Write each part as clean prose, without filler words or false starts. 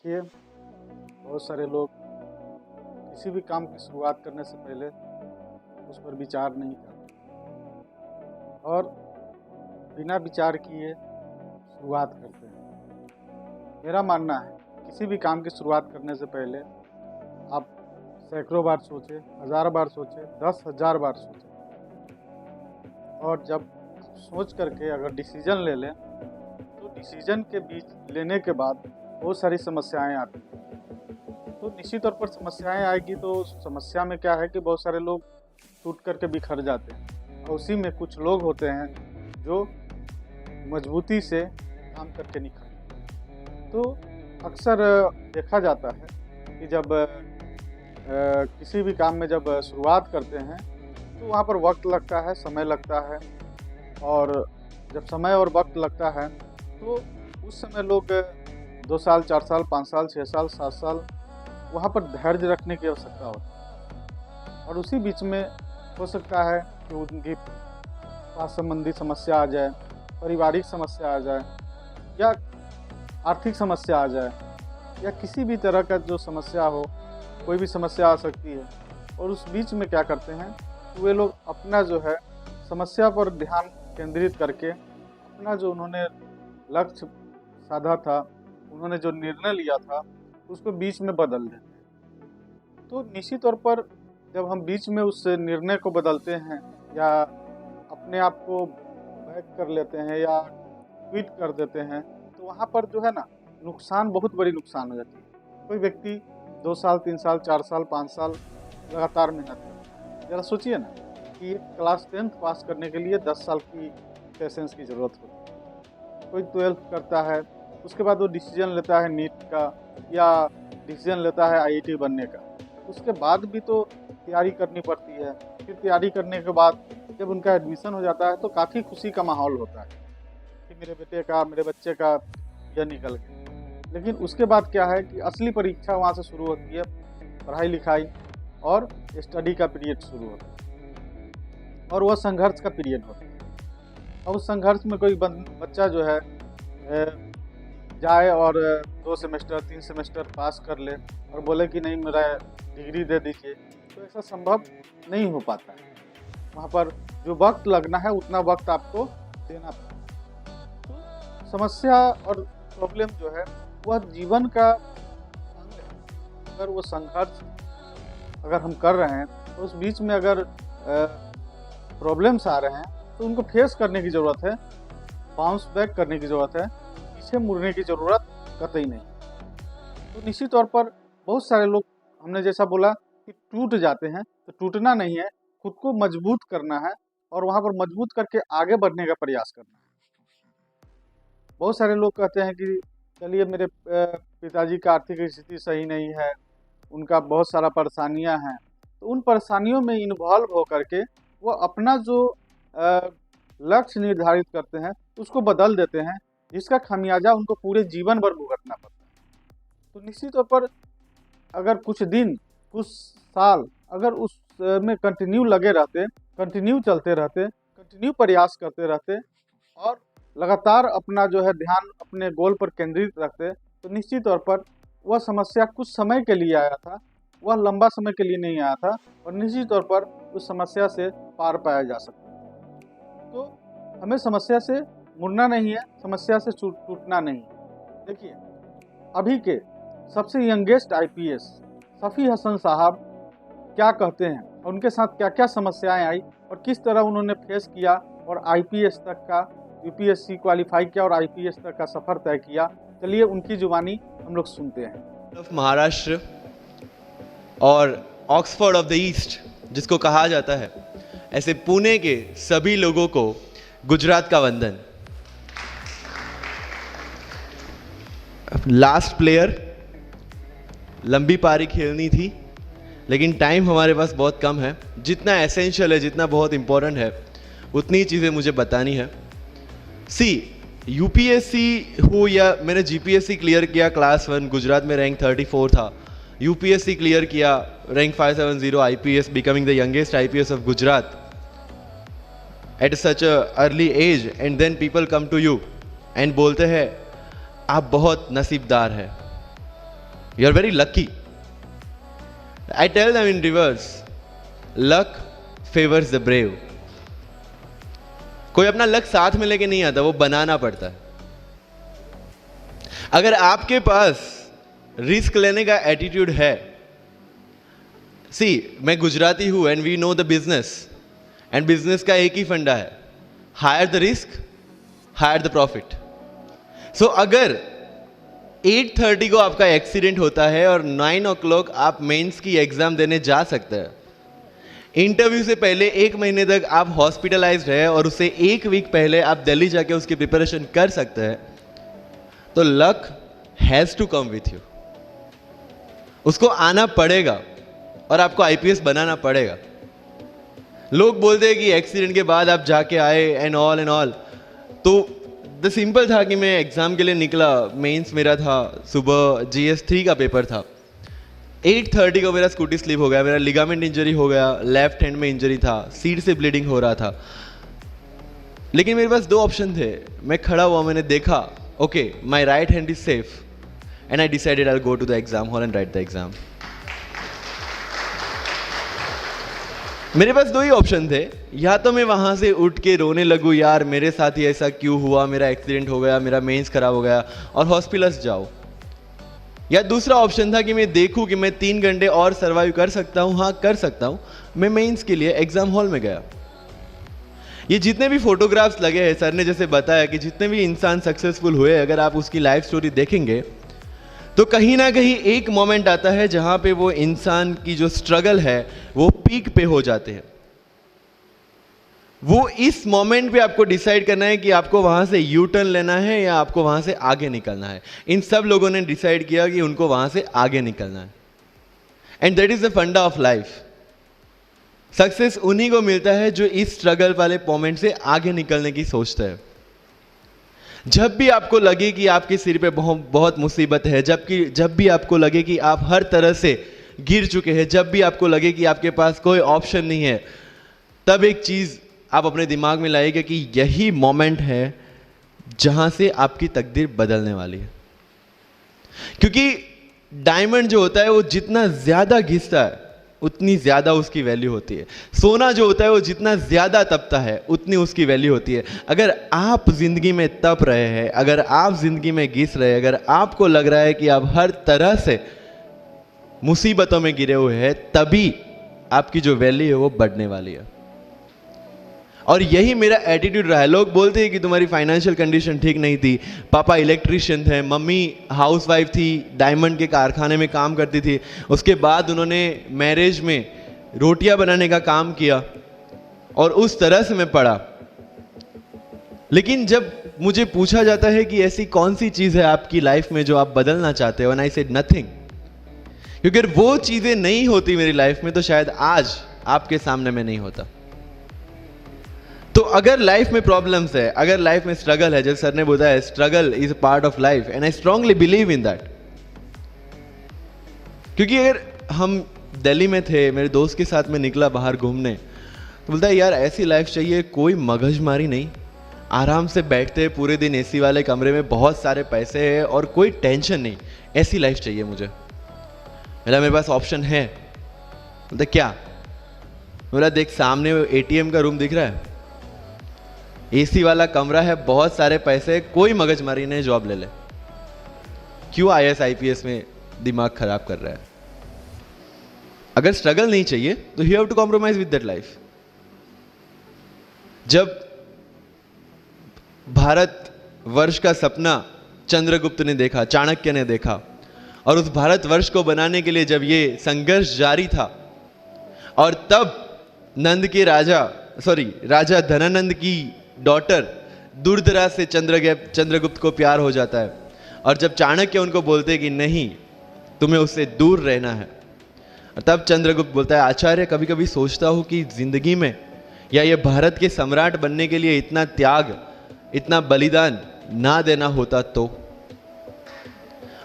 देखिए, बहुत सारे लोग किसी भी काम की शुरुआत करने से पहले उस पर विचार नहीं करते और बिना विचार किए शुरुआत करते हैं। मेरा मानना है किसी भी काम की शुरुआत करने से पहले आप सैकड़ों बार सोचें, 1000 बार सोचें, 10,000 बार सोचें और जब आप सोच करके अगर डिसीजन ले लें तो डिसीजन के बीच लेने के बाद बहुत सारी समस्याएं आती हैं। तो निश्चित तौर पर समस्याएं आएगी तो उस समस्या में क्या है कि बहुत सारे लोग टूट करके बिखर जाते हैं और उसी में कुछ लोग होते हैं जो मजबूती से काम करके निखरते हैं। तो अक्सर देखा जाता है कि जब किसी भी काम में जब शुरुआत करते हैं तो वहाँ पर वक्त लगता है, समय लगता है और जब समय और वक्त लगता है तो उस समय लोग 2 साल, 4 साल, 5 साल, 6 साल, 7 साल वहाँ पर धैर्य रखने की आवश्यकता होती है और उसी बीच में हो सकता है कि उनकी स्वास्थ्य संबंधी समस्या आ जाए, पारिवारिक समस्या आ जाए या आर्थिक समस्या आ जाए या किसी भी तरह का जो समस्या हो, कोई भी समस्या आ सकती है। और उस बीच में क्या करते हैं कि वे लोग अपना जो है समस्या पर ध्यान केंद्रित करके अपना जो उन्होंने लक्ष्य साधा था, उन्होंने जो निर्णय लिया था उसको बीच में बदल देते हैं। तो निश्चित तौर पर जब हम बीच में उस निर्णय को बदलते हैं या अपने आप को बैक कर लेते हैं या क्विट कर देते हैं तो वहाँ पर जो है ना नुकसान, बहुत बड़ी नुकसान हो जाती है। कोई व्यक्ति 2 साल, 3 साल, 4 साल, 5 साल लगातार मेहनत करता है। ज़रा सोचिए ना कि क्लास 10th पास करने के लिए 10 साल की पेशेंस की ज़रूरत होती है। कोई 12th करता है, उसके बाद वो डिसीजन लेता है नीट का या डिसीजन लेता है आईआईटी बनने का। उसके बाद भी तो तैयारी करनी पड़ती है। फिर तैयारी करने के बाद जब उनका एडमिशन हो जाता है तो काफ़ी खुशी का माहौल होता है कि मेरे बेटे का, मेरे बच्चे का यह निकल गया। लेकिन उसके बाद क्या है कि असली परीक्षा वहाँ से शुरू होती है, पढ़ाई लिखाई और स्टडी का पीरियड शुरू होता है और वह संघर्ष का पीरियड होता है। और उस संघर्ष में कोई बच्चा जो है जाए और 2 सेमेस्टर 3 सेमेस्टर पास कर ले और बोले कि नहीं मेरा डिग्री दे दीजिए, तो ऐसा संभव नहीं हो पाता है। वहाँ पर जो वक्त लगना है उतना वक्त आपको देना पड़ता है। तो समस्या और प्रॉब्लम जो है वह जीवन का अंग है। अगर वो संघर्ष अगर हम कर रहे हैं तो उस बीच में अगर प्रॉब्लम्स आ रहे हैं तो उनको फेस करने की ज़रूरत है, बाउंस बैक करने की ज़रूरत है, पीछे मुड़ने की ज़रूरत कतई नहीं। तो निश्चित तौर पर बहुत सारे लोग, हमने जैसा बोला कि टूट जाते हैं, तो टूटना नहीं है, खुद को मजबूत करना है और वहाँ पर मजबूत करके आगे बढ़ने का प्रयास करना है। बहुत सारे लोग कहते हैं कि चलिए मेरे पिताजी का आर्थिक स्थिति सही नहीं है, उनका बहुत सारा परेशानियां हैं, तो उन परेशानियों में इन्वॉल्व होकर के वो अपना जो लक्ष्य निर्धारित करते हैं उसको बदल देते हैं, जिसका खामियाजा उनको पूरे जीवन भर भुगतना पड़ता है। तो निश्चित तौर पर अगर कुछ दिन, कुछ साल अगर उसमें कंटिन्यू लगे रहते, कंटिन्यू चलते रहते, कंटिन्यू प्रयास करते रहते और लगातार अपना जो है ध्यान अपने गोल पर केंद्रित रखते, तो निश्चित तौर पर वह समस्या कुछ समय के लिए आया था, वह लंबा समय के लिए नहीं आया था और निश्चित तौर पर उस समस्या से पार पाया जा सकता है। तो हमें समस्या से मुड़ना नहीं है, समस्या से टूटना नहीं है। देखिए, अभी के सबसे यंगेस्ट आईपीएस सफ़ी हसन साहब क्या कहते हैं और उनके साथ क्या क्या समस्याएं आई और किस तरह उन्होंने फेस किया और आईपीएस तक का, यूपीएससी क्वालिफाई किया और आईपीएस तक का सफ़र तय किया। चलिए उनकी जुबानी हम लोग सुनते हैं। महाराष्ट्र और ऑक्सफोर्ड ऑफ द ईस्ट जिसको कहा जाता है, ऐसे पुणे के सभी लोगों को गुजरात का वंदन। लास्ट प्लेयर, लंबी पारी खेलनी थी लेकिन टाइम हमारे पास बहुत कम है। जितना एसेंशियल है, जितना बहुत इंपॉर्टेंट है, उतनी चीज़ें मुझे बतानी है। यूपीएससी हो या मैंने जीपीएससी क्लियर किया क्लास 1, गुजरात में रैंक 34 था। यूपीएससी क्लियर किया, rank 570, IPS, becoming the youngest IPS of Gujarat at such a early age, and then people come to you and बोलते हैं आप बहुत नसीबदार है। You are very lucky. I tell them in reverse, luck favors the brave. कोई अपना luck साथ में लेके नहीं आता, वो बनाना पड़ता है. अगर आपके पास रिस्क लेने का एटीट्यूड है, मैं गुजराती हूं and we know the business, and business का एक ही फंडा है, higher the risk, higher the profit. So अगर 8:30 को आपका एक्सीडेंट होता है और 9 o'clock आप मेंस की एग्जाम देने जा सकते हैं, इंटरव्यू से पहले 1 महीने तक आप हॉस्पिटलाइज्ड है और उससे 1 वीक पहले आप दिल्ली जाके उसकी प्रिपरेशन कर सकते हैं, तो luck has to come with you. उसको आना पड़ेगा और आपको आईपीएस बनाना पड़ेगा. लोग बोलते हैं कि एक्सीडेंट के बाद आप जाके आए एंड ऑल, तो द सिंपल था कि मैं एग्जाम के लिए निकला, मेंस मेरा था, सुबह GS3 का पेपर था. 8:30 को मेरा स्कूटी स्लिप हो गया, मेरा लिगामेंट इंजरी हो गया, लेफ्ट हैंड में इंजरी था, सीट से ब्लीडिंग हो रहा था. लेकिन मेरे पास 2 ऑप्शन थे. मैं खड़ा हुआ, मैंने देखा, okay my right hand is safe, and I decided I will go to the exam hall and write the exam. मेरे पास 2 ही ऑप्शन थे. या तो मैं वहां से उठ के रोने लगूं, यार मेरे साथ ही ऐसा क्यों हुआ, मेरा एक्सीडेंट हो गया, मेरा मेंस खराब हो गया, और हॉस्पिटल जाओ. या दूसरा ऑप्शन था कि मैं देखूं कि मैं 3 घंटे और सर्वाइव कर सकता हूं. हाँ, कर सकता हूं. मैं मेंस के लिए एग्जाम हॉल में गया. ये जितने भी फोटोग्राफ्स लगे हैं, सर ने जैसे बताया कि जितने भी इंसान सक्सेसफुल हुए, अगर आप उसकी लाइफ स्टोरी देखेंगे तो कहीं ना कहीं एक मोमेंट आता है जहां पे वो इंसान की जो स्ट्रगल है वो पीक पे हो जाते हैं. वो इस मोमेंट पे आपको डिसाइड करना है कि आपको वहां से यू टर्न लेना है या आपको वहां से आगे निकलना है. इन सब लोगों ने डिसाइड किया कि उनको वहां से आगे निकलना है. एंड दैट इज द फंडा ऑफ लाइफ. सक्सेस उन्हीं को मिलता है जो इस स्ट्रगल वाले मोमेंट से आगे निकलने की सोचता है. जब भी आपको लगे कि आपके सिर पे बहुत मुसीबत है, जब भी आपको लगे कि आप हर तरह से गिर चुके हैं, जब भी आपको लगे कि आपके पास कोई ऑप्शन नहीं है, तब एक चीज आप अपने दिमाग में लाइएगा कि यही मोमेंट है जहां से आपकी तकदीर बदलने वाली है. क्योंकि डायमंड जो होता है वो जितना ज्यादा घिसता है उतनी ज्यादा उसकी वैल्यू होती है. सोना जो होता है वो जितना ज्यादा तपता है उतनी उसकी वैल्यू होती है. अगर आप जिंदगी में तप रहे हैं, अगर आप जिंदगी में घिस रहे हैं, अगर आपको लग रहा है कि आप हर तरह से मुसीबतों में गिरे हुए हैं, तभी आपकी जो वैल्यू है वो बढ़ने वाली है. और यही मेरा एटीट्यूड रहा है. लोग बोलते हैं कि तुम्हारी फाइनेंशियल कंडीशन ठीक नहीं थी, पापा इलेक्ट्रिशियन थे, मम्मी हाउसवाइफ थी, डायमंड के कारखाने में काम करती थी, उसके बाद उन्होंने मैरिज में रोटियां बनाने का काम किया और उस तरह से मैं पढ़ा. लेकिन जब मुझे पूछा जाता है कि ऐसी कौन सी चीज है आपकी लाइफ में जो आप बदलना चाहते हो, एंड आई सेड नथिंग. क्योंकि अगर वो चीजें नहीं होती मेरी लाइफ में तो शायद आज आपके सामने मैं नहीं होता. तो अगर लाइफ में प्रॉब्लम्स है, अगर लाइफ में स्ट्रगल है, जैसे सर ने बताया struggle is a part of life, and I strongly believe in that. क्योंकि अगर हम दिल्ली में थे, मेरे दोस्त के साथ में निकला बाहर घूमने, तो बोलता है यार ऐसी लाइफ चाहिए, कोई मगजमारी नहीं, आराम से बैठते हैं पूरे दिन एसी वाले कमरे में, बहुत सारे पैसे हैं और कोई टेंशन नहीं, ऐसी लाइफ चाहिए मुझे. मेरे पास ऑप्शन है. बोलता क्या? बोला देख सामने एटीएम का रूम दिख रहा है, एसी वाला कमरा है, बहुत सारे पैसे, कोई मगजमारी नहीं, जॉब ले ले. क्यों IAS IPS में दिमाग खराब कर रहा है? अगर स्ट्रगल नहीं चाहिए तो you have to compromise with that life. जब भारत वर्ष का सपना चंद्रगुप्त ने देखा, चाणक्य ने देखा, और उस भारत वर्ष को बनाने के लिए जब ये संघर्ष जारी था, और तब राजा धनानंद की डॉटर दुर्धरा से चंद्रगुप्त को प्यार हो जाता है, और जब चाणक्य उनको बोलते कि नहीं तुम्हें उससे दूर रहना है, तब चंद्रगुप्त बोलता है आचार्य कभी कभी सोचता हूं कि जिंदगी में या ये भारत के सम्राट बनने के लिए इतना त्याग, इतना बलिदान ना देना होता तो.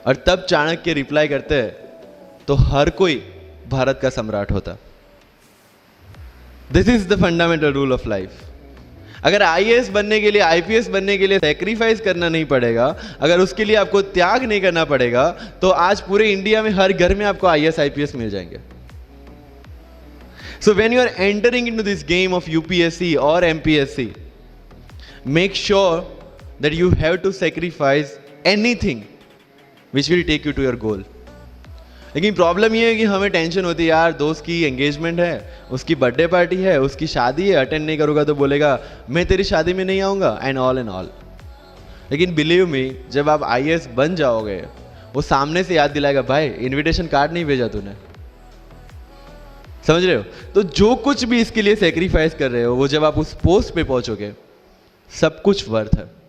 और तब चाणक्य रिप्लाई करते हैं तो हर कोई भारत का सम्राट होता. This is the fundamental rule of life. अगर आईएएस बनने के लिए, आईपीएस बनने के लिए सेक्रीफाइस करना नहीं पड़ेगा, अगर उसके लिए आपको त्याग नहीं करना पड़ेगा, तो आज पूरे इंडिया में हर घर में आपको आईएएस आईपीएस मिल जाएंगे. So when you are entering into this game of UPSC or MPSC, make sure that you have to sacrifice anything which will take you to your goal. लेकिन प्रॉब्लम ये है कि हमें टेंशन होती है, यार दोस्त की एंगेजमेंट है, उसकी बर्थडे पार्टी है, उसकी शादी है, अटेंड नहीं करूँगा तो बोलेगा मैं तेरी शादी में नहीं आऊँगा, एंड ऑल. लेकिन बिलीव मी, जब आप आईएएस बन जाओगे, वो सामने से याद दिलाएगा, भाई इनविटेशन कार्ड नहीं भेजा तूने. समझ रहे हो? तो जो कुछ भी इसके लिए सेक्रीफाइस कर रहे हो, वो जब आप उस पोस्ट पे पहुंचोगे, सब कुछ वर्थ है.